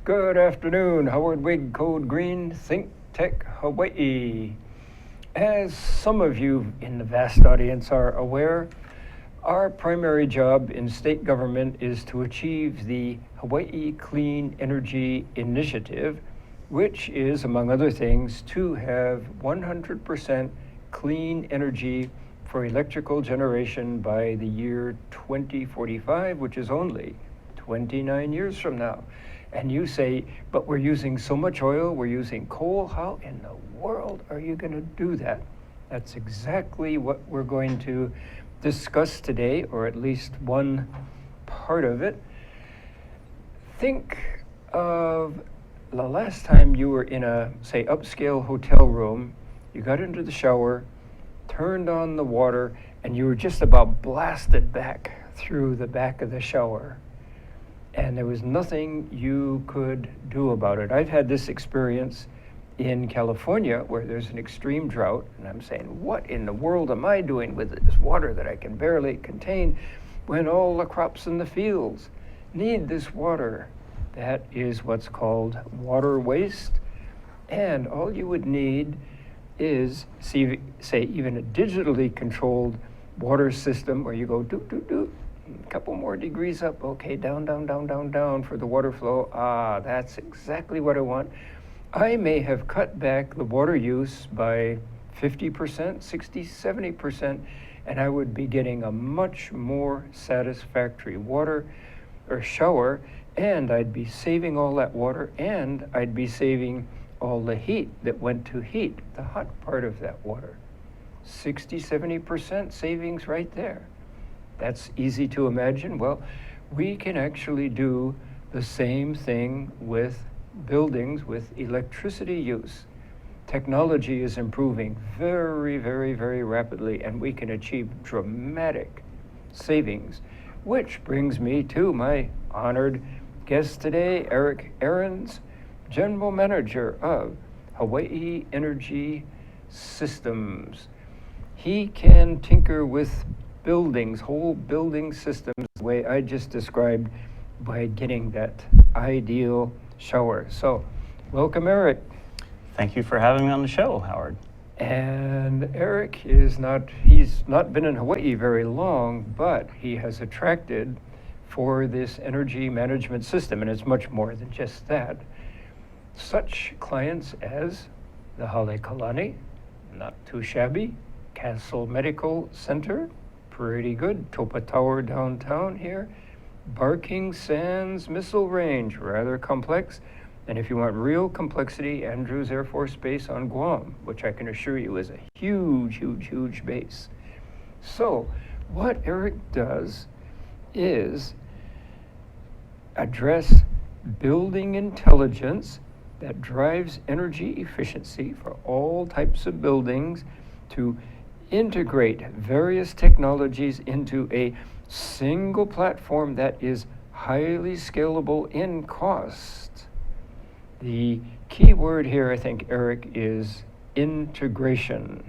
Good afternoon, Howard Wig, Code Green, Think Tech Hawaii. As some of you in the vast audience are aware, our primary job in state government is to achieve the Hawaii Clean Energy Initiative, which is, among other things, to have 100% clean energy for electrical generation by the year 2045, which is only 29 years from now. And you say, but we're using so much oil, we're using coal, how in the world are you going to do that? That's exactly what we're going to discuss today, or at least one part of it. Think of the last time you were in a, say, upscale hotel room, you got into the shower, turned on the water, and you were just about blasted back through the back of the shower. And there was nothing you could do about it. I've had this experience in California where there's an extreme drought, and I'm saying, what in the world am I doing with this water that I can barely contain when all the crops in the fields need this water? That is what's called water waste. And all you would need is, say, even a digitally controlled water system where you go doot, doot, doot, a couple more degrees up, okay, down, down, down, down, down for the water flow. Ah, that's exactly what I want. I may have cut back the water use by 50%, 60, 70%, and I would be getting a much more satisfactory water or shower, and I'd be saving all that water, and I'd be saving all the heat that went to heat the hot part of that water. 60, 70% savings right there. That's easy to imagine. Well, we can actually do the same thing with buildings with electricity use. Technology is improving very, very, very rapidly, and we can achieve dramatic savings, which brings me to my honored guest today, Erik Ahrens, General Manager of Hawaii Energy Systems. He can tinker with buildings, whole building systems, the way I just described, by getting that ideal shower. So, welcome, Erik. Thank you for having me on the show, Howard. And Erik he's not been in Hawaii very long, but he has attracted for this energy management system, and it's much more than just that. Such clients as the Halekulani, not too shabby, Castle Medical Center, pretty good, Topa Tower downtown here, Barking Sands Missile Range, rather complex, and if you want real complexity, Andrews Air Force Base on Guam, which I can assure you is a huge, huge, huge base. So what Erik does is address building intelligence that drives energy efficiency for all types of buildings, to integrate various technologies into a single platform that is highly scalable in cost. The key word here, I think, Erik, is integration.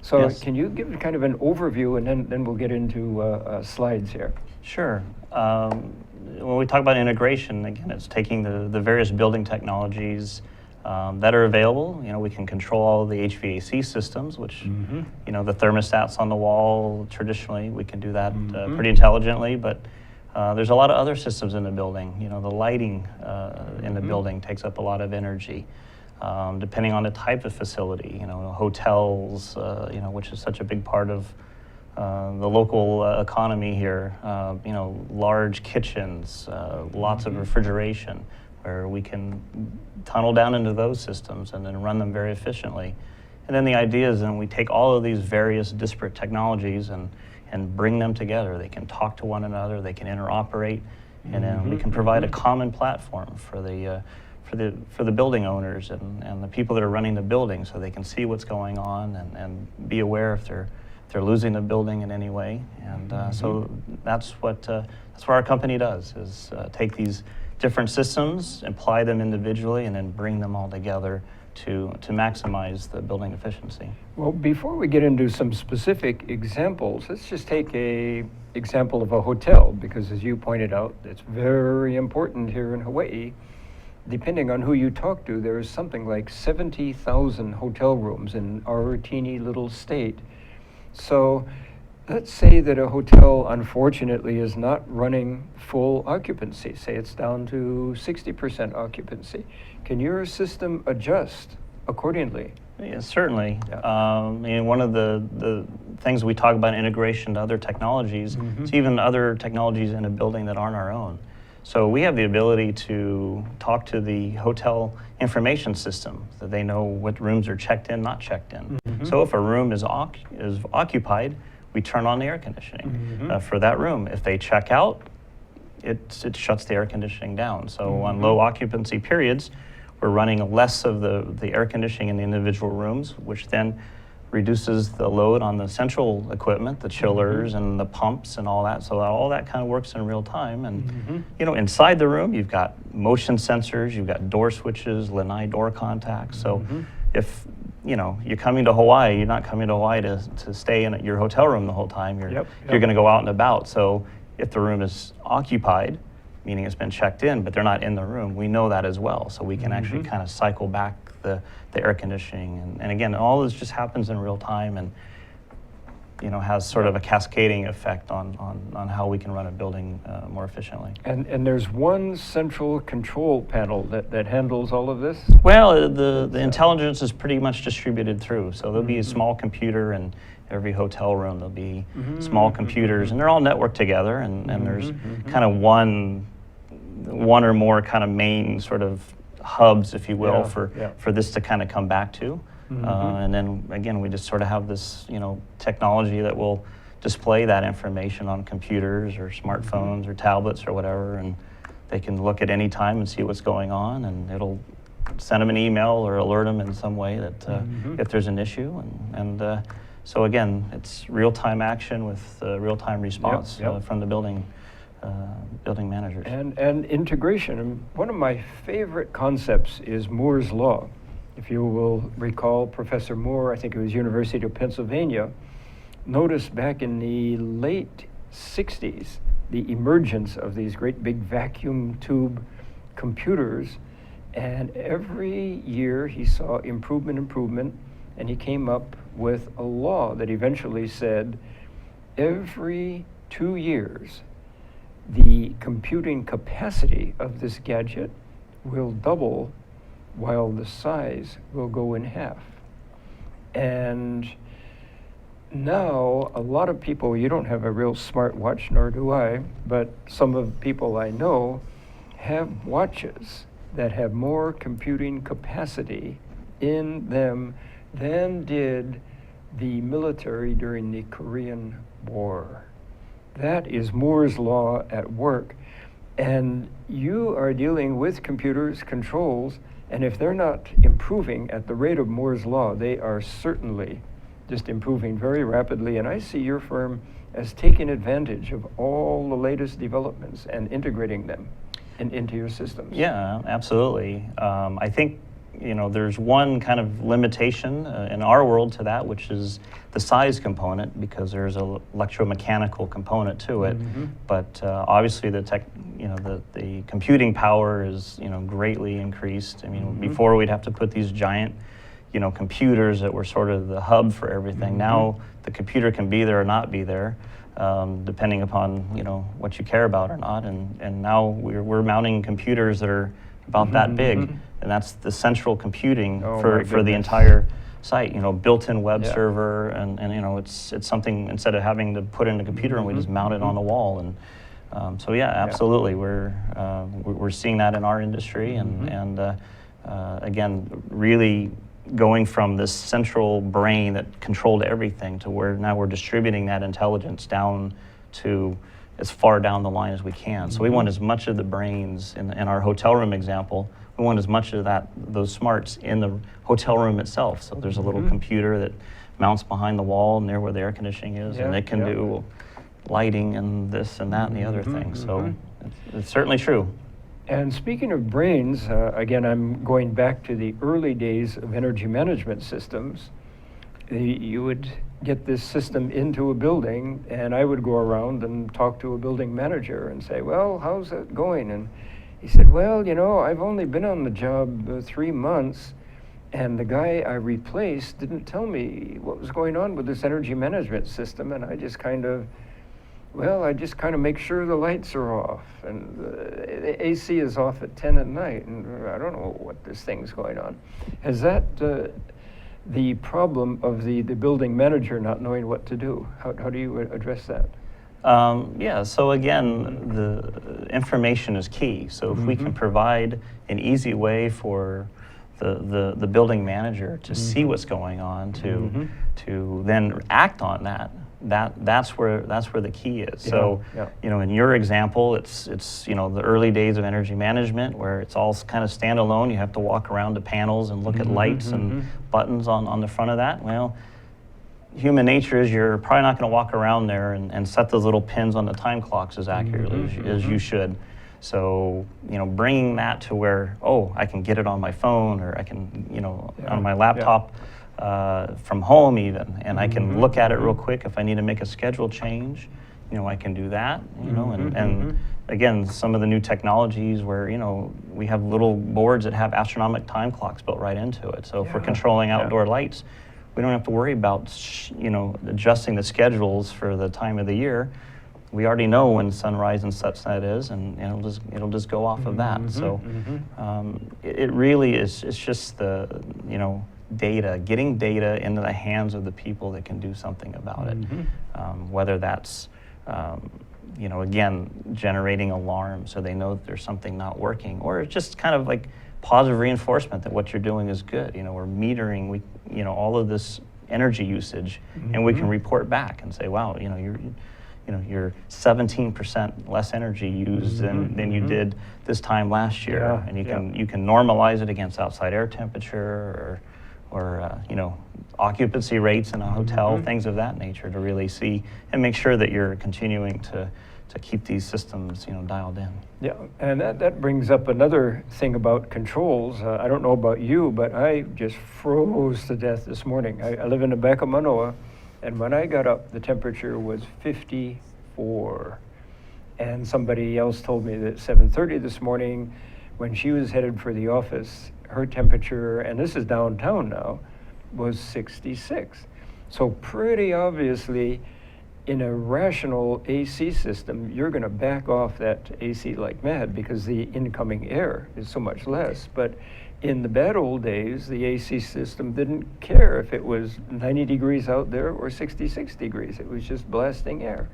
So Yes. Can you give kind of an overview, and then we'll get into slides here. Sure. When we talk about integration, again, it's taking the various building technologies that are available. You know, we can control all the HVAC systems, which, you know, the thermostats on the wall, traditionally, we can do that pretty intelligently, but there's a lot of other systems in the building. You know, the lighting in the building takes up a lot of energy, depending on the type of facility. You know, hotels, you know, which is such a big part of the local economy here. You know, large kitchens, lots of refrigeration, where we can tunnel down into those systems and then run them very efficiently. And then the idea is then we take all of these various disparate technologies and bring them together. They can talk to one another, they can interoperate, and then we can provide a common platform for the building owners and the people that are running the building, so they can see what's going on and be aware if they're losing the building in any way. And so that's what our company does, is take these different systems, apply them individually, and then bring them all together to maximize the building efficiency. Well, before we get into some specific examples, let's just take a example of a hotel, because as you pointed out, it's very important here in Hawaii. Depending on who you talk to, there is something like 70,000 hotel rooms in our teeny little state. So let's say that a hotel, unfortunately, is not running full occupancy. Say it's down to 60% occupancy. Can your system adjust accordingly? Yeah, certainly. Yeah. One of the things we talk about integration to other technologies, it's even other technologies in a building that aren't our own. So we have the ability to talk to the hotel information system, that they know what rooms are checked in, not checked in. So if a room is occupied, we turn on the air conditioning for that room. If they check out, it shuts the air conditioning down. So on low occupancy periods, we're running less of the air conditioning in the individual rooms, which then reduces the load on the central equipment, the chillers and the pumps and all that. So all that kind of works in real time. And inside the room, you've got motion sensors, you've got door switches, lanai door contacts. So if you're coming to Hawaii, you're not coming to Hawaii to stay in your hotel room the whole time. You're going to go out and about. So if the room is occupied, meaning it's been checked in, but they're not in the room, we know that as well. So we can actually kind of cycle back the air conditioning. And again, all this just happens in real time and has sort of a cascading effect on how we can run a building more efficiently. And there's one central control panel that handles all of this? Well, the intelligence is pretty much distributed through. So there'll be a small computer in every hotel room. There'll be small computers, and they're all networked together. And there's kind of one or more kind of main sort of hubs, if you will, for this to kind of come back to. And then again, we just sort of have this, technology that will display that information on computers or smartphones or tablets or whatever, and they can look at any time and see what's going on, and it'll send them an email or alert them in some way that if there's an issue. And so again, it's real-time action with real-time response from the building managers. And integration. And one of my favorite concepts is Moore's Law. If you will recall, Professor Moore, I think it was University of Pennsylvania, noticed back in the late 60s the emergence of these great big vacuum tube computers, and every year he saw improvement, and he came up with a law that eventually said every 2 years the computing capacity of this gadget will double while the size will go in half. And now a lot of people, you don't have a real smart watch, nor do I, but some of the people I know have watches that have more computing capacity in them than did the military during the Korean War. That is Moore's Law at work. And you are dealing with computers, controls, and if they're not improving at the rate of Moore's Law, they are certainly just improving very rapidly. And I see your firm as taking advantage of all the latest developments and integrating them into your systems. Yeah, absolutely. I think there's one kind of limitation in our world to that, which is the size component, because there's an electromechanical component to it. But obviously the computing power is greatly increased. I mean, before we'd have to put these giant computers that were sort of the hub for everything. Now the computer can be there or not be there, depending upon what you care about or not. And now we're mounting computers that are about that big, and that's the central computing for the entire site. Built-in web server, and it's something, instead of having to put in a computer and we just mount it on the wall. And so absolutely, we're seeing that in our industry, and again, really going from this central brain that controlled everything to where now we're distributing that intelligence down to as far down the line as we can. So we want as much of the brains in our hotel room example. We want as much of those smarts in the hotel room itself. So there's a little computer that mounts behind the wall near where the air conditioning is, and it can do lighting and this and that and the other thing. So it's certainly true. And speaking of brains, again, I'm going back to the early days of energy management systems. You would get this system into a building, and I would go around and talk to a building manager and say, well, how's it going? And he said, well, you know, I've only been on the job 3 months, and the guy I replaced didn't tell me what was going on with this energy management system, and I just kind of make sure the lights are off, and the AC is off at 10 at night, and I don't know what this thing's going on. Is that the problem of the building manager not knowing what to do? How do you address that? Yeah, so again, the information is key. So if we can provide an easy way for the building manager to see what's going on, to then act on that's where the key is. So, you know, in your example, it's you know, the early days of energy management where it's all kind of standalone. You have to walk around the panels and look at lights and buttons on the front of that. Well, human nature is you're probably not going to walk around there and set those little pins on the time clocks as accurately as you should. So, you know, bringing that to where, oh, I can get it on my phone, or I can, you know, on my laptop from home even, and I can look at it real quick if I need to make a schedule change. You know, I can do that, you know, and again, some of the new technologies where, you know, we have little boards that have astronomical time clocks built right into it. So if we're controlling outdoor lights, we don't have to worry about, you know, adjusting the schedules for the time of the year. We already know when sunrise and sunset is, and it'll just go off of that. So it really is, it's just the, you know, getting data into the hands of the people that can do something about it. Whether that's, you know, again, generating alarms so they know that there's something not working, or it's just kind of like positive reinforcement that what you're doing is good. You know, we're metering, you know, all of this energy usage, and we can report back and say, wow, you know, you're 17% less energy used than you did this time last year, and you can normalize it against outside air temperature or you know, occupancy rates in a hotel, things of that nature, to really see and make sure that you're continuing to keep these systems, you know, dialed in. Yeah, and that brings up another thing about controls. I don't know about you, but I just froze to death this morning. I live in the back of Manoa, and when I got up, the temperature was 54. And somebody else told me that 7:30 this morning, when she was headed for the office, her temperature, and this is downtown now, was 66. So pretty obviously, in a rational AC system, you're going to back off that AC like mad because the incoming air is so much less. But in the bad old days, the AC system didn't care if it was 90 degrees out there or 66 degrees. It was just blasting air.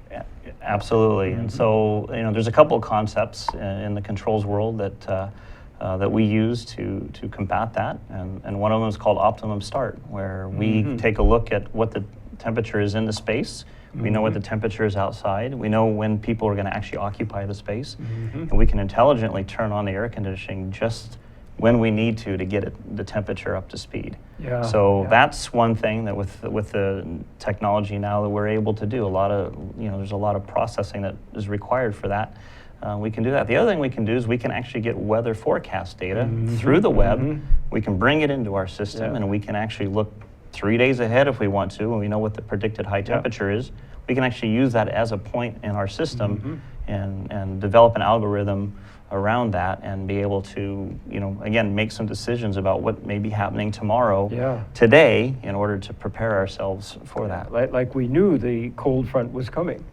Yeah, absolutely. And so, you know, there's a couple of concepts in the controls world that we use to combat that, and one of them is called Optimum Start, where we take a look at what the temperature is in the space. We know what the temperature is outside. We know when people are going to actually occupy the space, and we can intelligently turn on the air conditioning just when we need to get the temperature up to speed. So that's one thing that with the technology now that we're able to do. There's a lot of processing that is required for that. We can do that. The other thing we can do is we can actually get weather forecast data through the web. We can bring it into our system, and we can actually look 3 days ahead if we want to, and we know what the predicted high temperature is. We can actually use that as a point in our system and develop an algorithm around that and be able to, you know, again, make some decisions about what may be happening tomorrow, today, in order to prepare ourselves for that. Like we knew the cold front was coming.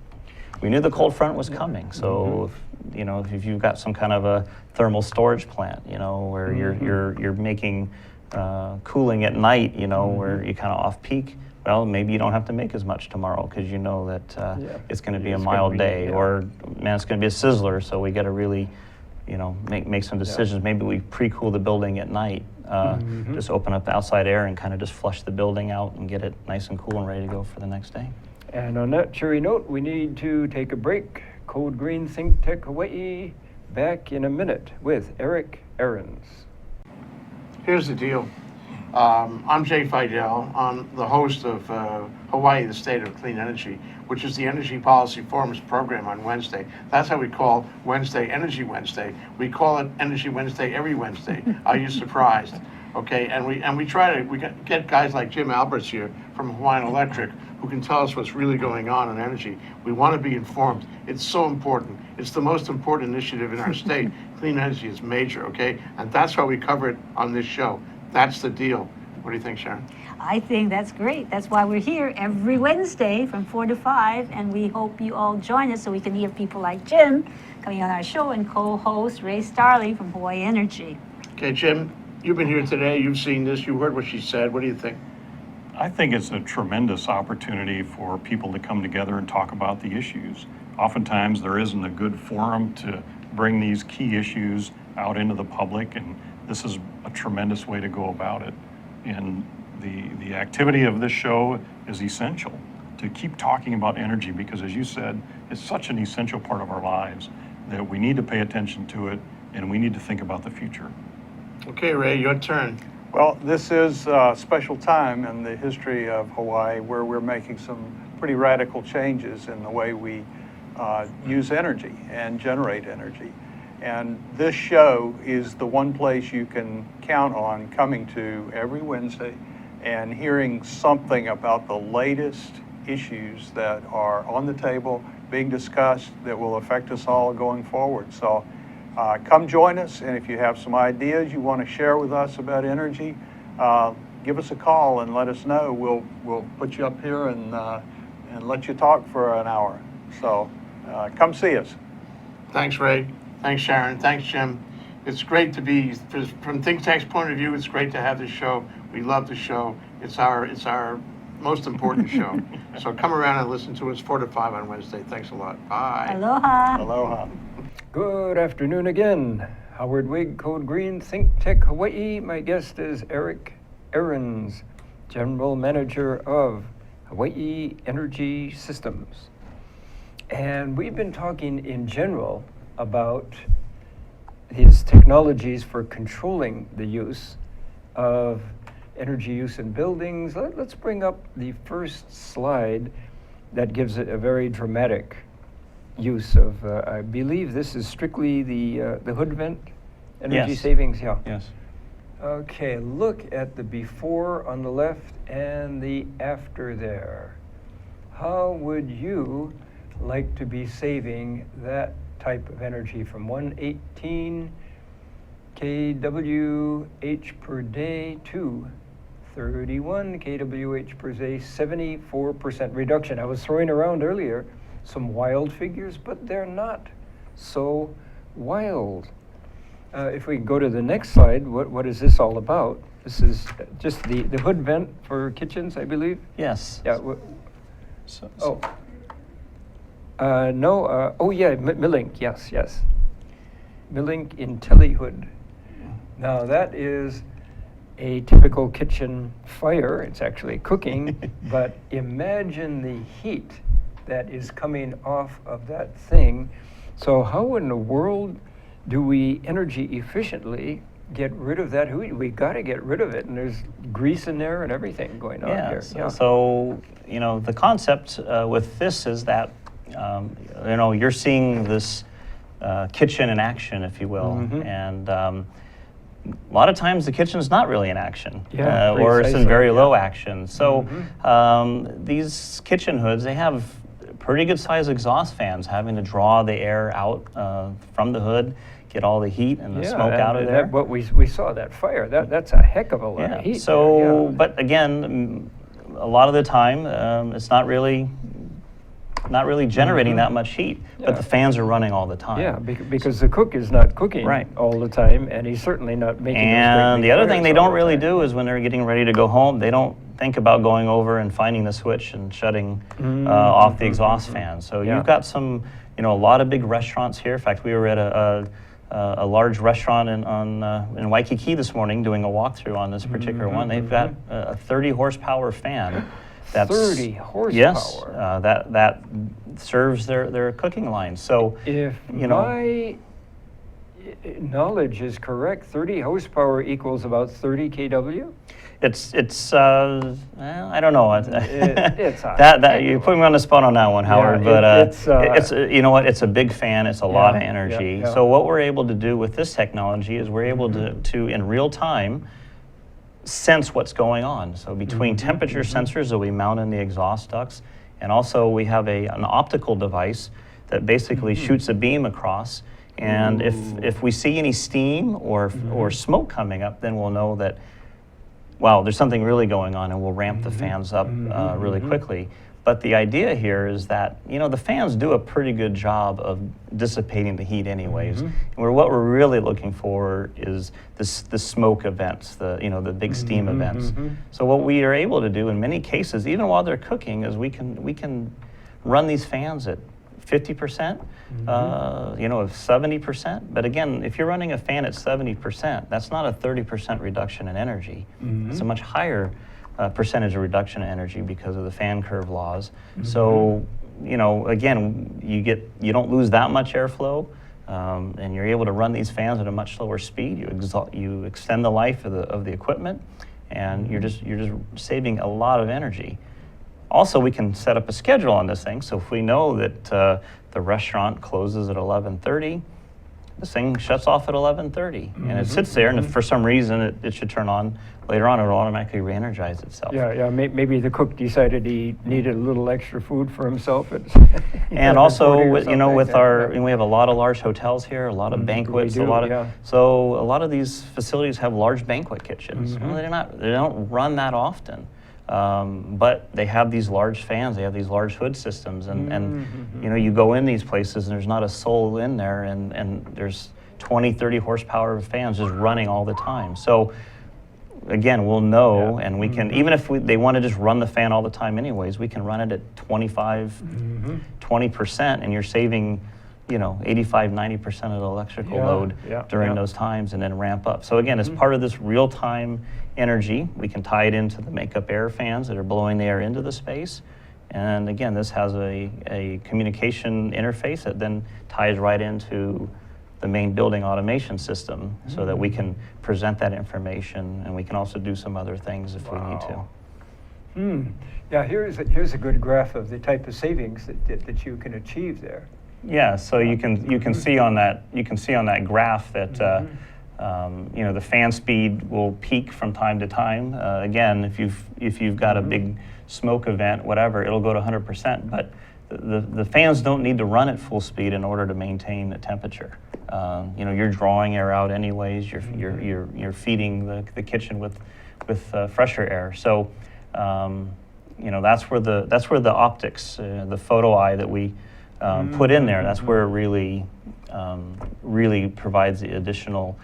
We knew the cold front was coming. So, you know, if you've got some kind of a thermal storage plant, you know, where you're making cooling at night, you know, where you're kind of off peak, well, maybe you don't have to make as much tomorrow because you know that it's going to be a mild day, or man, it's going to be a sizzler, so we got to really, you know, make some decisions. Maybe we pre-cool the building at night, just open up the outside air and kind of just flush the building out and get it nice and cool and ready to go for the next day. And on that cheery note, we need to take a break. Code Green Think Tech Hawaii, back in a minute with Erik Ahrens. Here's the deal. I'm Jay Fidel. I'm the host of Hawaii, the State of Clean Energy, which is the Energy Policy Forum's program on Wednesday. That's how we call Wednesday Energy Wednesday. We call it Energy Wednesday every Wednesday. Are you surprised? Okay, and we get guys like Jim Alberts here from Hawaiian Electric who can tell us what's really going on in energy. We want to be informed. It's so important. It's the most important initiative in our state. Clean energy is major, okay? And that's why we cover it on this show. That's the deal. What do you think, Sharon? I think that's great. That's why we're here every Wednesday from 4 to 5, and we hope you all join us so we can hear people like Jim coming on our show and co-host Ray Starley from Hawaii Energy. Okay, Jim, you've been here today. You've seen this. You heard what she said. What do you think? I think it's a tremendous opportunity for people to come together and talk about the issues. Oftentimes, there isn't a good forum to bring these key issues out into the public, and this is a tremendous way to go about it. And the activity of this show is essential to keep talking about energy because, as you said, it's such an essential part of our lives that we need to pay attention to it and we need to think about the future. Okay, Ray, your turn. Well, this is a special time in the history of Hawaii where we're making some pretty radical changes in the way we use energy and generate energy. And this show is the one place you can count on coming to every Wednesday and hearing something about the latest issues that are on the table, being discussed, that will affect us all going forward. So come join us, and if you have some ideas you want to share with us about energy, give us a call and let us know. We'll put you up here and let you talk for an hour. So come see us. Thanks, Ray. Thanks, Sharon. Thanks, Jim. It's great to be, from Think Tank's point of view, it's great to have this show. We love the show. It's our most important show. So come around and listen to us 4 to 5 on Wednesday. Thanks a lot. Bye. Aloha. Aloha. Good afternoon again. Howard Wig, Code Green, Think Tech Hawaii. My guest is Erik Ahrens, General Manager of Hawaii Energy Systems. And we've been talking in general about his technologies for controlling the use of energy use in buildings. Let's bring up the first slide that gives it a very dramatic use of, I believe this is strictly the hood vent energy Yes. savings. Yeah. Yes. Okay, look at the before on the left and the after there. How would you like to be saving that type of energy from 118 kWh per day to 31 kWh per day, 74% reduction? I was throwing around earlier some wild figures, but they're not so wild. If we go to the next slide, what is this all about? This is just the hood vent for kitchens, I believe. Yes. Yeah. So, No. Oh yeah, Millink. Yes. Millink IntelliHood. Now that is a typical kitchen fire. It's actually cooking, but imagine the heat that is coming off of that thing. So how in the world do we energy efficiently get rid of that? We got to get rid of it, and there's grease in there and everything going on here. So the concept with this is that you're seeing this kitchen in action, if you will, and a lot of times the kitchen is not really in action, or it's in very low action. So these kitchen hoods, they have pretty good size exhaust fans having to draw the air out from the hood, get all the heat and the smoke out of there. What we saw, that fire, that's a heck of a lot of heat. So, but again, a lot of the time, it's not really generating that much heat, but the fans are running all the time. Yeah, because the cook is not cooking all the time, and he's certainly not making those And great the other fires thing they all don't the really time. do is when they're getting ready to go home, they don't think about going over and finding the switch and shutting off the exhaust fan. So you've got a lot of big restaurants here. In fact, we were at a large restaurant in Waikiki this morning doing a walkthrough on this particular one. They've got a 30 horsepower fan. That's 30 horsepower. Yes, that serves their cooking line. So If knowledge is correct, 30 horsepower equals about 30 kW? It's well, I don't know. It's that you put me on the spot on that one, Howard. Yeah, But it's you know what? It's a big fan. It's a lot of Yeah, energy. yeah. So what we're able to do with this technology is we're able to in real time sense what's going on. So between temperature sensors that we mount in the exhaust ducts, and also we have an optical device that basically shoots a beam across. And if we see any steam or smoke coming up, then we'll know that, wow, there's something really going on, and we'll ramp the fans up really quickly. But the idea here is that, you know, the fans do a pretty good job of dissipating the heat anyways. And what we're really looking for is the smoke events, the big steam events. So what we are able to do in many cases, even while they're cooking, is we can run these fans at 50%, of 70%. But again, if you're running a fan at 70%, that's not a 30% reduction in energy. It's a much higher percentage of reduction in energy because of the fan curve laws. So, again, you don't lose that much airflow, and you're able to run these fans at a much slower speed. You extend the life of the equipment, and you're just saving a lot of energy. Also, we can set up a schedule on this thing. So if we know that the restaurant closes at 11:30, this thing shuts off at 11:30, and it sits there. And if for some reason it should turn on later on, it'll automatically re-energize itself. Yeah. Maybe the cook decided he needed a little extra food for himself. And also, with our, yeah. we have a lot of large hotels here, a lot of banquets, We do, a lot of. yeah. So a lot of these facilities have large banquet kitchens. Well, they don't run that often. But they have these large fans, they have these large hood systems, and you go in these places and there's not a soul in there, and there's 20, 30 horsepower fans just running all the time. So again, we'll know, and we can, even if they want to just run the fan all the time anyways, we can run it at 25, 20%, and you're saving 85, 90% of the electrical load during those times, and then ramp up. So again, as part of this real-time energy, we can tie it into the makeup air fans that are blowing the air into the space. And again, this has a communication interface that then ties right into the main building automation system, so that we can present that information, and we can also do some other things if we need to. Yeah, here's a good graph of the type of savings that you can achieve there. Yeah, so you can see on that graph that the fan speed will peak from time to time. Again, if you've got a big smoke event, whatever, it'll go to 100%. But the fans don't need to run at full speed in order to maintain the temperature. You're drawing air out anyways. You're feeding the kitchen with fresher air. So that's where the optics, the photo eye that we put in there, that's where it really provides the additional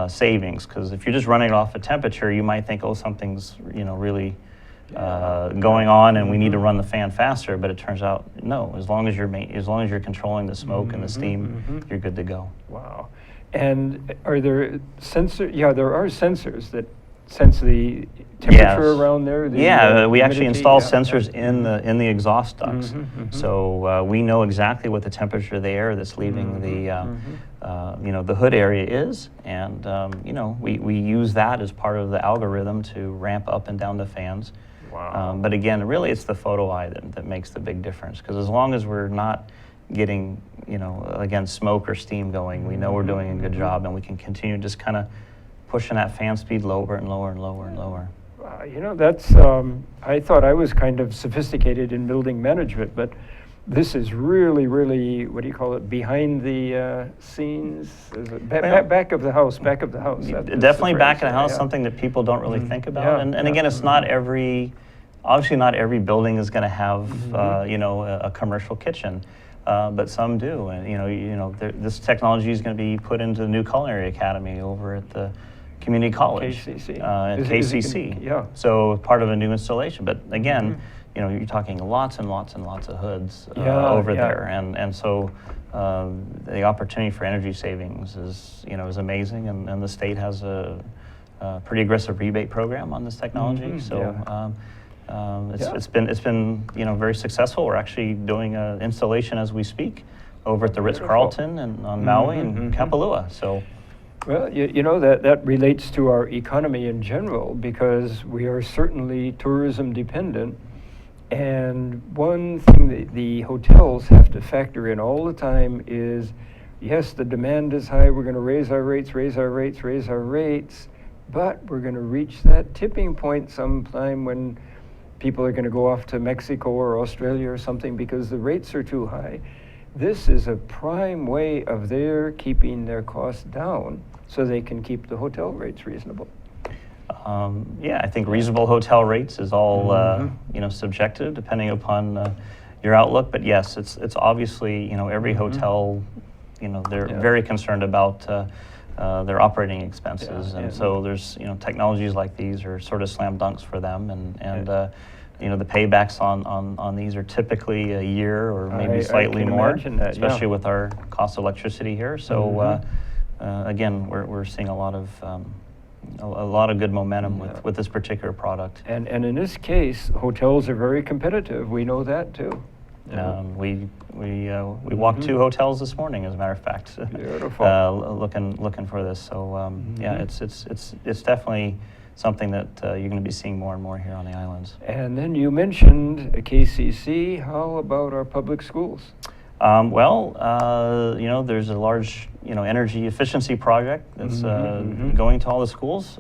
savings. Because if you're just running it off a temperature, you might think, oh, something's really going on, and we need to run the fan faster. But it turns out, no. As long as you're controlling the smoke and the steam, you're good to go. Wow. And are there sensors? Yeah, there are sensors that sense the temperature around there. We actually humidity? install sensors in the exhaust ducts, so we know exactly what the temperature of the air that's leaving the hood area is, and we use that as part of the algorithm to ramp up and down the fans. Wow. But again, really, it's the photo eye that makes the big difference, because as long as we're not getting again, smoke or steam going, we know we're doing a good job, and we can continue just kind of pushing that fan speed lower and lower and lower and lower. That's, I thought I was kind of sophisticated in building management, but this is really, really, what do you call it, behind the scenes? Is it back of the house, back of the house. Definitely back of the house, something that people don't really think about. And again, it's not obviously not every building is going to have, a commercial kitchen. But some do, and this technology is going to be put into the new culinary academy over at the community college, KCC. At KCC. So part of a new installation. But again, you're talking lots and lots and lots of hoods over there, and so the opportunity for energy savings is amazing, and the state has a pretty aggressive rebate program on this technology. It's been very successful. We're actually doing an installation as we speak over at the Ritz-Carlton and on Maui and Kapalua. So Well, you know, that relates to our economy in general because we are certainly tourism dependent. And one thing that the hotels have to factor in all the time is, yes, the demand is high, we're going to raise our rates, but we're going to reach that tipping point sometime when people are going to go off to Mexico or Australia or something because the rates are too high. This is a prime way of their keeping their costs down so they can keep the hotel rates reasonable. Yeah, I think reasonable hotel rates is all you know, subjective depending upon your outlook. But yes, it's obviously, you know, every hotel, you know, they're very concerned about their operating expenses, and so there's, you know, technologies like these are sort of slam dunks for them, and you know, the paybacks on these are typically a year or maybe slightly more, especially with our cost of electricity here. So again, we're seeing a lot of good momentum with this particular product. And in this case, hotels are very competitive. We know that too. We walked 2 hotels this morning, as a matter of fact. Beautiful. Looking for this. So yeah, it's definitely something that you're going to be seeing more and more here on the islands. And then you mentioned KCC. How about our public schools? Well, you know, there's a large, you know, energy efficiency project that's going to all the schools.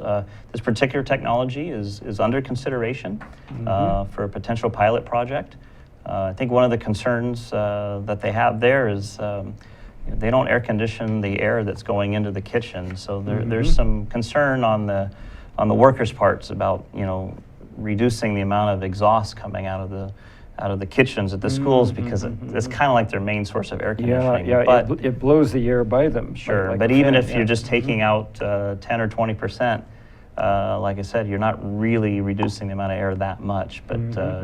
This particular technology is under consideration for a potential pilot project. I think one of the concerns that they have there is they don't air condition the air that's going into the kitchen. So there's some concern on the workers' parts about, you know, reducing the amount of exhaust coming out of the kitchens at the schools because it's kind of like their main source of air conditioning. Yeah, but it blows the air by them. Sure, like but a even fan, if you're just taking out 10 or 20%, like I said, you're not really reducing the amount of air that much, but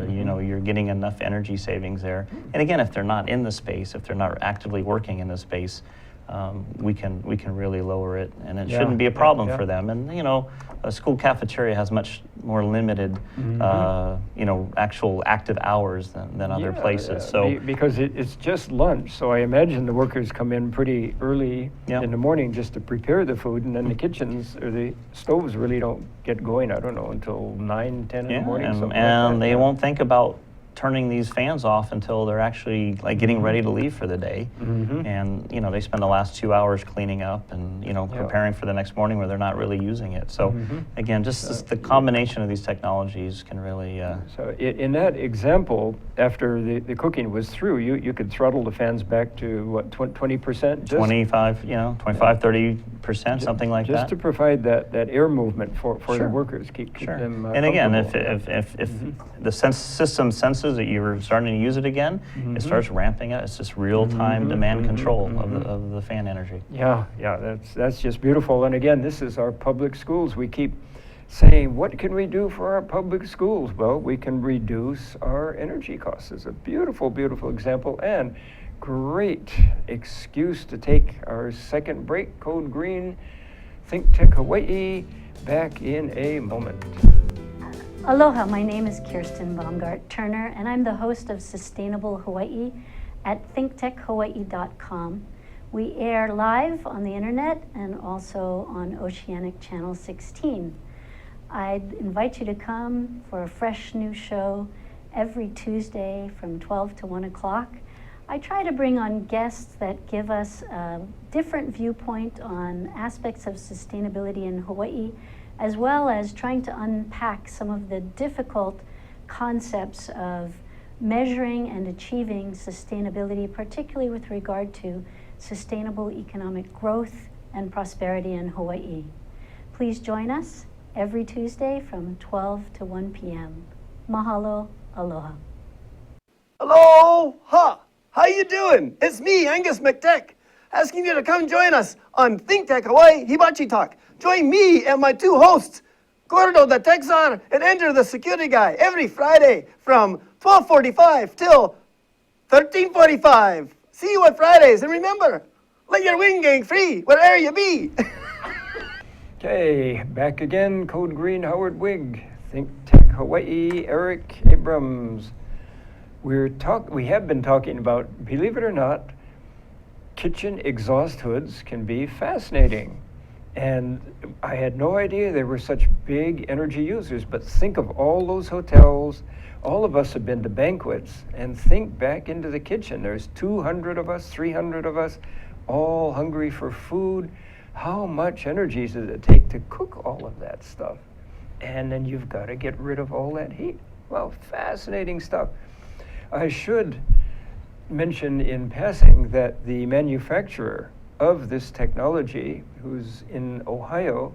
you know, you're getting enough energy savings there. And again, if they're not in the space, if they're not actively working in the space, we can really lower it, and it shouldn't be a problem for them. And you know, a school cafeteria has much more limited, you know, actual active hours than other places. So because it's just lunch, so I imagine the workers come in pretty early in the morning just to prepare the food, and then the kitchens or the stoves really don't get going, I don't know, until 9, 10 in the morning. And they won't think about turning these fans off until they're actually like getting ready to leave for the day. And you know, they spend the last 2 hours cleaning up and, you know, preparing for the next morning where they're not really using it. So again, just the combination of these technologies can really so in that example, after the cooking was through, you could throttle the fans back to what, 20%? 25, you know, 25, 30%, something like that. Just to provide that air movement for the workers, keep them and again, if the system senses that you're starting to use it again, it starts ramping up. It's just real-time demand control of the fan energy. Yeah, that's just beautiful. And again, this is our public schools. We keep saying, what can we do for our public schools? Well, we can reduce our energy costs. It's a beautiful, beautiful example and great excuse to take our second break. Code Green, Think Tech Hawaii, back in a moment. Aloha, my name is Kirsten Baumgart-Turner, and I'm the host of Sustainable Hawaii at thinktechhawaii.com. We air live on the internet and also on Oceanic Channel 16. I'd invite you to come for a fresh new show every Tuesday from 12 to 1 o'clock. I try to bring on guests that give us a different viewpoint on aspects of sustainability in Hawaii, as well as trying to unpack some of the difficult concepts of measuring and achieving sustainability, particularly with regard to sustainable economic growth and prosperity in Hawaii. Please join us every Tuesday from 12 to 1 p.m. Mahalo, aloha. Aloha! How you doing? It's me, Angus McTech, asking you to come join us on Think Tech Hawaii Hibachi Talk. Join me and my 2 hosts, Gordo the Tech Czar and Ender the Security Guy, every Friday from 12:45 till 13:45. See you on Fridays, and remember, let your wing gang free wherever you be. Okay, back again, Code Green, Howard Wigg, Think Tech Hawaii, Erik Ahrens. We have been talking about, believe it or not, kitchen exhaust hoods can be fascinating. And I had no idea they were such big energy users, but think of all those hotels. All of us have been to banquets, and think back into the kitchen. There's 200 of us, 300 of us, all hungry for food. How much energy does it take to cook all of that stuff? And then you've got to get rid of all that heat. Well, fascinating stuff. I should mention in passing that the manufacturer of this technology, who's in Ohio,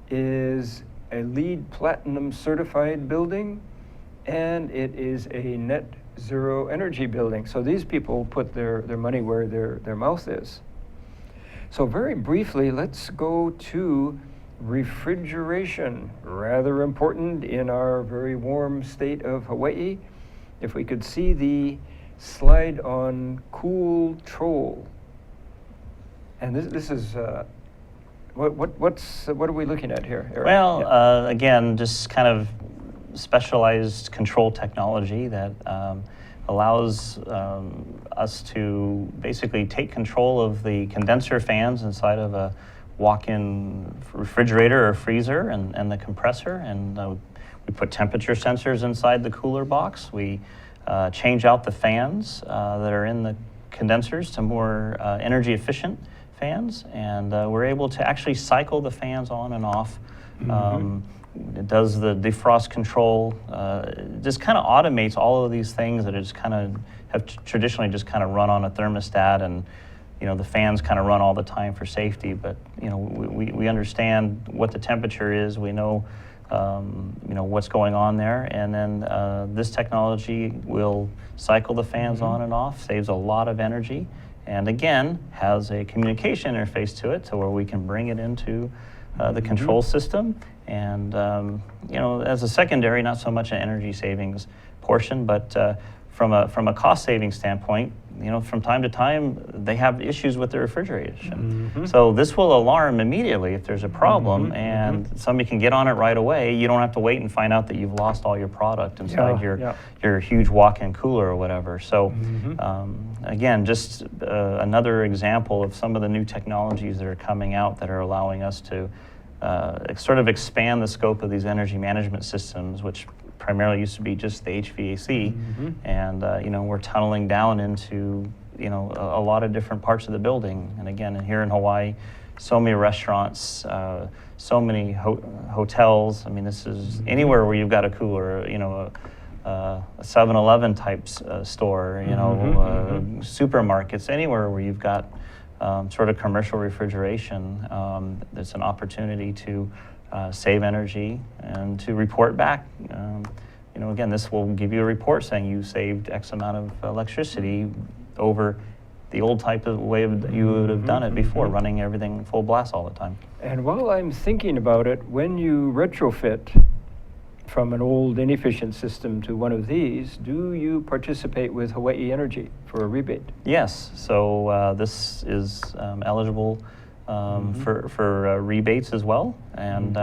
is a LEED Platinum certified building, and it is a net zero energy building. So these people put their money where their mouth is. So very briefly, let's go to refrigeration, rather important in our very warm state of Hawaii. If we could see the slide on cool troll. And this is, what are we looking at here, Eric? Well, Yeah. again, just kind of specialized control technology that allows us to basically take control of the condenser fans inside of a walk-in refrigerator or freezer and the compressor, and we put temperature sensors inside the cooler box. We change out the fans that are in the condensers to more energy efficient fans, and we're able to actually cycle the fans on and off. It does the defrost control, just kind of automates all of these things that just kind of have traditionally just kind of run on a thermostat, and the fans kind of run all the time for safety. But we understand what the temperature is. We know what's going on there, and then this technology will cycle the fans on and off, saves a lot of energy, and again has a communication interface to it, to where we can bring it into the control system. And as a secondary, not so much an energy savings portion, but from a cost saving standpoint, from time to time they have issues with their refrigeration. So this will alarm immediately if there's a problem, and somebody can get on it right away. You don't have to wait and find out that you've lost all your product inside your huge walk-in cooler or whatever. So again, just another example of some of the new technologies that are coming out that are allowing us to sort of expand the scope of these energy management systems, which primarily used to be just the HVAC, and we're tunneling down into a lot of different parts of the building. And again, here in Hawaii, so many restaurants, so many hotels. I mean, this is anywhere where you've got a cooler, a 7-Eleven type store, supermarkets, anywhere where you've got sort of commercial refrigeration. There's an opportunity to save energy and to report back. Again, this will give you a report saying you saved X amount of electricity over the old type of way you would have done it before, running everything full blast all the time. And while I'm thinking about it, when you retrofit from an old inefficient system to one of these, do you participate with Hawaii Energy for a rebate? Yes, so this is eligible for rebates as well. And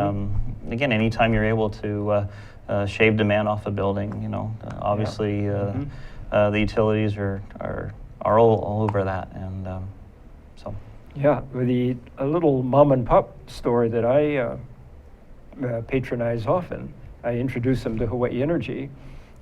again, anytime you're able to shave demand off a building, obviously the utilities are all over that, and so. Yeah, a little mom and pop store that I patronize often, I introduced them to Hawaii Energy,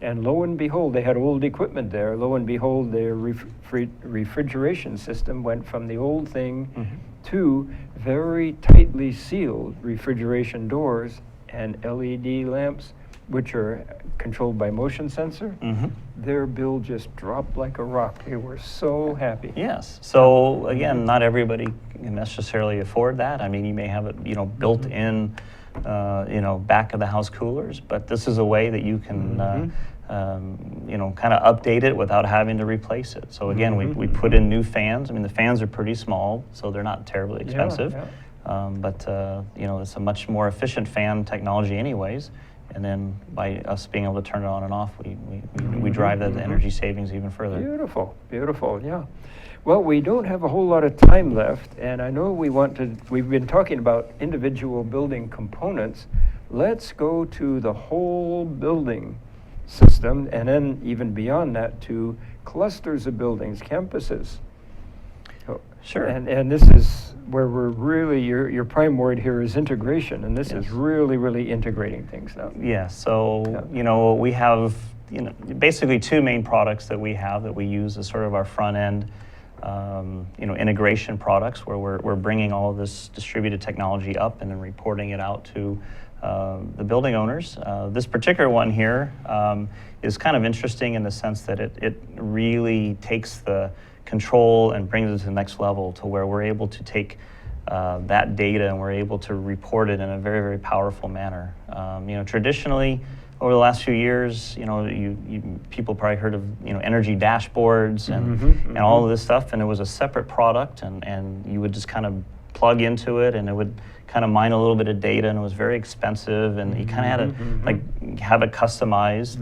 and lo and behold, they had old equipment there. Lo and behold, their refrigeration system went from the old thing to very tightly sealed refrigeration doors and LED lamps, which are controlled by motion sensor. Their bill just dropped like a rock. They were so happy. Yes. So again, not everybody can necessarily afford that. I mean, you may have it, built in, back of the house coolers, but this is a way that you can, kind of update it without having to replace it. So again, we put in new fans. I mean, the fans are pretty small, so they're not terribly expensive. But it's a much more efficient fan technology anyways. And then by us being able to turn it on and off, we drive the energy savings even further. Beautiful, beautiful, yeah. Well, we don't have a whole lot of time left, and I know we've been talking about individual building components. Let's go to the whole building system, and then even beyond that to clusters of buildings, campuses. Sure. And this is where we're really, your prime word here is integration, and this is Yes. really integrating things now. Yeah, so, Yeah. you know, we have, you know, basically two main products that we have that we use as sort of our front end, you know, integration products where we're bringing all of this distributed technology up and then reporting it out to the building owners. This particular one here is kind of interesting in the sense that it really takes the control and brings it to the next level to where we're able to take that data and we're able to report it in a very powerful manner. You know, traditionally, over the last few years, you know, people probably heard of, you know, energy dashboards and all of this stuff, and it was a separate product, and you would just kind of plug into it, and it would kind of mine a little bit of data, and it was very expensive, and you kind of had to like have it customized.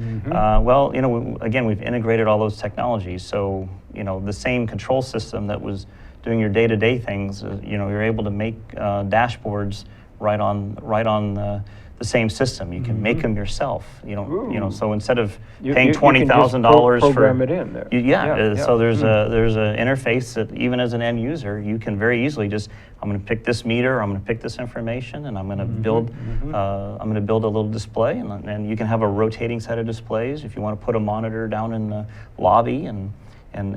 Well, you know, again, we've integrated all those technologies, so you know, the same control system that was doing your day-to-day things, you know, you're able to make dashboards right on the same system. You can make them yourself. You know, so instead of paying $20,000 for program it in there. So there's a interface that even as an end user, you can very easily just, I'm going to pick this meter, I'm going to pick this information, and I'm going to build a little display, and you can have a rotating set of displays if you want to put a monitor down in the lobby. And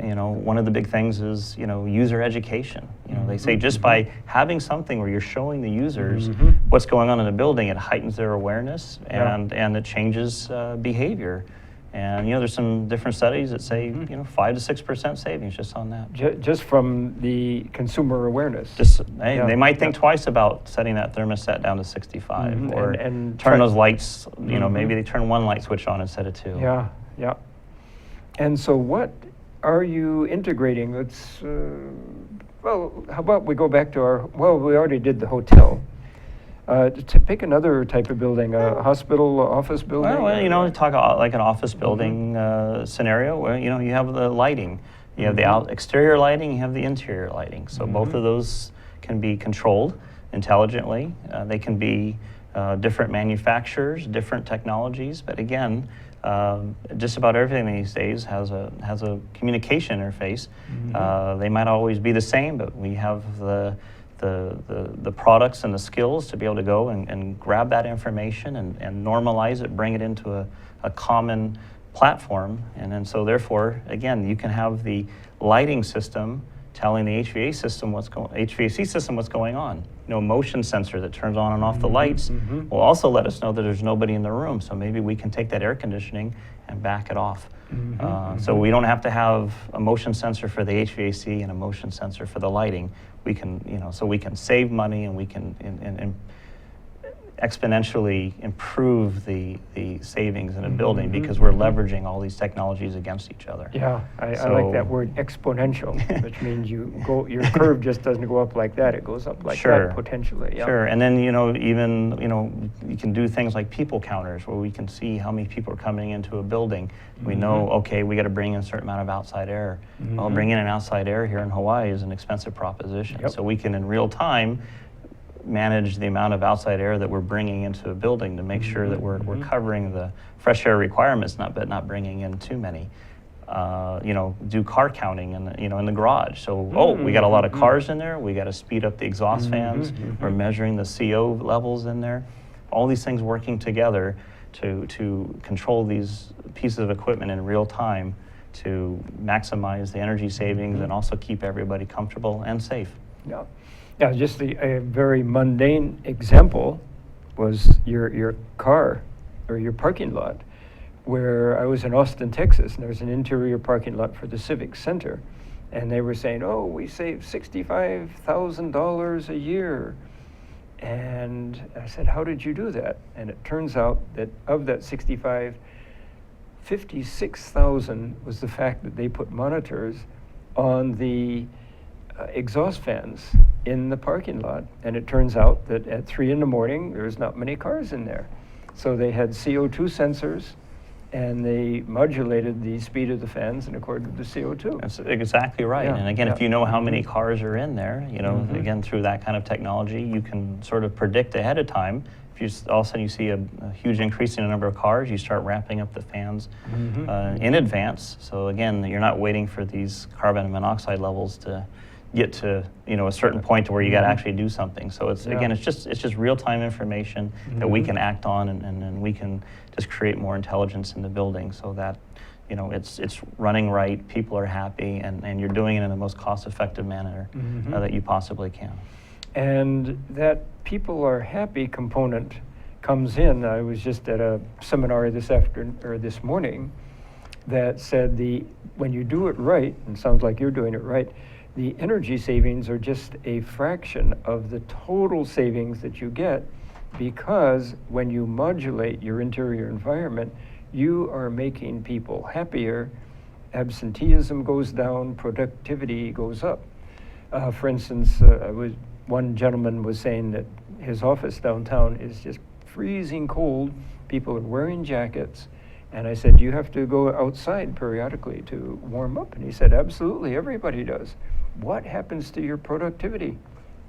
you know, one of the big things is, you know, user education. You know, they say just by having something where you're showing the users what's going on in the building, it heightens their awareness and it changes behavior. And you know, there's some different studies that say you know, 5 to 6% savings just on that. Just from the consumer awareness. Just they might think twice about setting that thermostat down to 65 or and turn those lights. You know, maybe they turn one light switch on instead of two. Yeah. And so what are you integrating? Let's, well, how about we go back to we already did the hotel. To pick another type of building, a hospital, office building? Well, you know, talk about like an office building scenario where, you know, you have the lighting. You have the exterior lighting, you have the interior lighting. So both of those can be controlled intelligently. They can be different manufacturers, different technologies, but again, just about everything these days has a communication interface. They might always be the same, but we have the products and the skills to be able to go and grab that information and normalize it, bring it into a common platform, and so therefore, again, you can have the lighting system telling the HVAC system what's going on. You know, motion sensor that turns on and off the lights will also let us know that there's nobody in the room. So maybe we can take that air conditioning and back it off. So we don't have to have a motion sensor for the HVAC and a motion sensor for the lighting. We can, you know, so we can save money and we can exponentially improve the savings in a building because we're leveraging all these technologies against each other. Yeah, I like that word exponential, which means your curve just doesn't go up like that, it goes up like that potentially. Yeah. Sure, and then, you know, even, you know, you can do things like people counters where we can see how many people are coming into a building. We know, okay, we got to bring in a certain amount of outside air. Well, bringing in outside air here in Hawaii is an expensive proposition. So we can, in real time, manage the amount of outside air that we're bringing into a building to make sure that we're covering the fresh air requirements, but not bringing in too many. You know, do car counting in the garage. So, we got a lot of cars in there. We got to speed up the exhaust fans. We're measuring the CO levels in there. All these things working together to control these pieces of equipment in real time to maximize the energy savings and also keep everybody comfortable and safe. Yeah, just a very mundane example was your car or your parking lot, where I was in Austin, Texas, and there's an interior parking lot for the Civic Center, and they were saying, we save $65,000 a year. And I said, how did you do that? And it turns out that of that 56,000 was the fact that they put monitors on the exhaust fans in the parking lot, and it turns out that at 3 in the morning there's not many cars in there. So they had CO2 sensors, and they modulated the speed of the fans in accordance with the CO2. That's exactly right. And again, if you know how many cars are in there, you know, again, through that kind of technology, you can sort of predict ahead of time. If you all of a sudden you see a huge increase in the number of cars, you start ramping up the fans in advance. So again, you're not waiting for these carbon monoxide levels to get to a certain point to where you got to actually do something. So it's again, it's just real-time information that we can act on, and we can just create more intelligence in the building so that it's running right, people are happy, and you're doing it in the most cost-effective manner that you possibly can. And that people are happy component comes in. I was just at a seminar this morning that said when you do it right, and it sounds like you're doing it right, the energy savings are just a fraction of the total savings that you get, because when you modulate your interior environment, you are making people happier, absenteeism goes down, productivity goes up. For instance, one gentleman was saying that his office downtown is just freezing cold, people are wearing jackets, and I said, do you have to go outside periodically to warm up? And he said, absolutely, everybody does. What happens to your productivity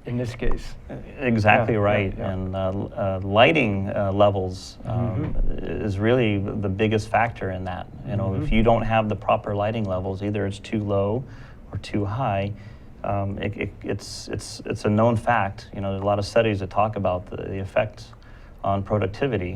in this case? Exactly right. And lighting levels is really the biggest factor in that. If you don't have the proper lighting levels, either it's too low or too high, it's a known fact. There's a lot of studies that talk about the effects on productivity,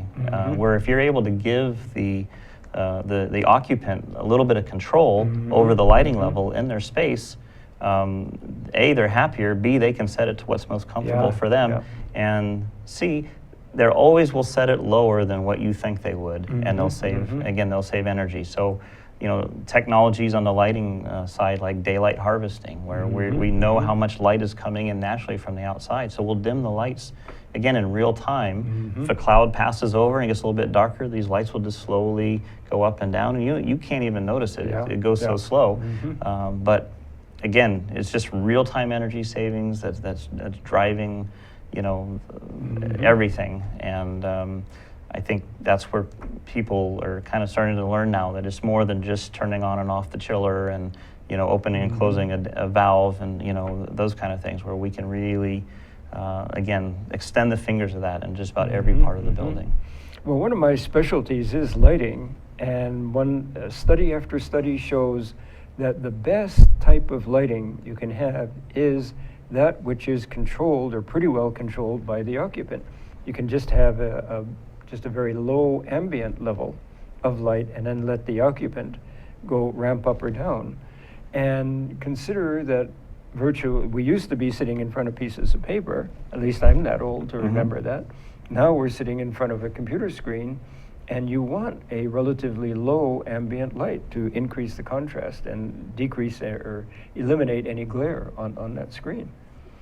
where if you're able to give the occupant a little bit of control over the lighting level in their space, A, they're happier, B, they can set it to what's most comfortable for them, and C, they always will set it lower than what you think they would, and they'll save, again, they'll save energy. So, technologies on the lighting side, like daylight harvesting, where we know how much light is coming in naturally from the outside, so we'll dim the lights, again, in real time. If a cloud passes over and gets a little bit darker, these lights will just slowly go up and down, and you can't even notice it. It goes so slow. But again, it's just real-time energy savings that's driving, everything. And I think that's where people are kind of starting to learn now that it's more than just turning on and off the chiller and opening and closing a valve and those kind of things, where we can really again extend the fingers of that in just about every part of the building. Well, one of my specialties is lighting, and study after study shows that the best type of lighting you can have is that which is controlled, or pretty well controlled, by the occupant. You can just have a very low ambient level of light, and then let the occupant go ramp up or down. And consider that we used to be sitting in front of pieces of paper, at least I'm that old to remember that. Now we're sitting in front of a computer screen, and you want a relatively low ambient light to increase the contrast and decrease or eliminate any glare on that screen.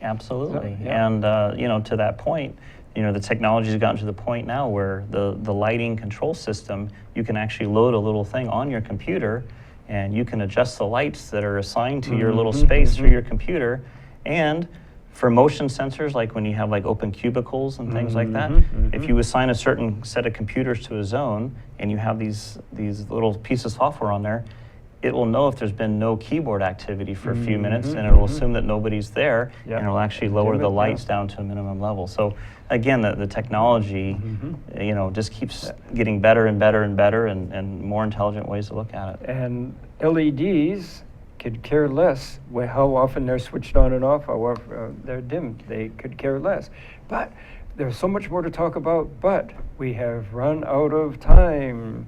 Absolutely. And to that point, the technology has gotten to the point now where the lighting control system, you can actually load a little thing on your computer, and you can adjust the lights that are assigned to your little space through your computer. And for motion sensors, like when you have open cubicles and things like that, if you assign a certain set of computers to a zone and you have these little pieces of software on there, it will know if there's been no keyboard activity for a few minutes, and it will assume that nobody's there, and it'll actually lower the lights down to a minimum level. So again, the technology, just keeps getting better and better and better, and more intelligent ways to look at it. And LEDs could care less how often they're switched on and off, how often they're dimmed. They could care less. But there's so much more to talk about, but we have run out of time.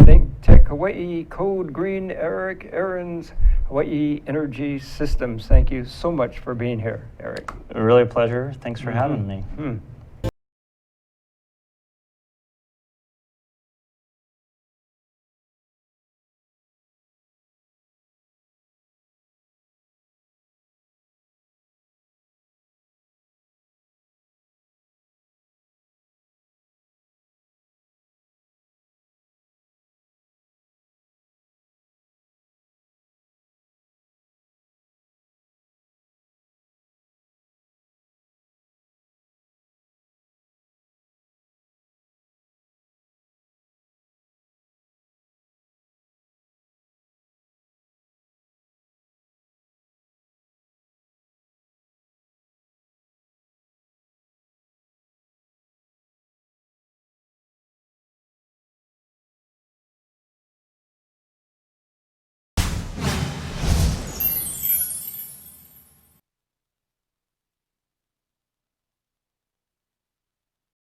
Think Tech Hawaii Code Green, Erik Ahrens, Hawaii Energy Systems. Thank you so much for being here, Erik. Really a pleasure. Thanks for having me.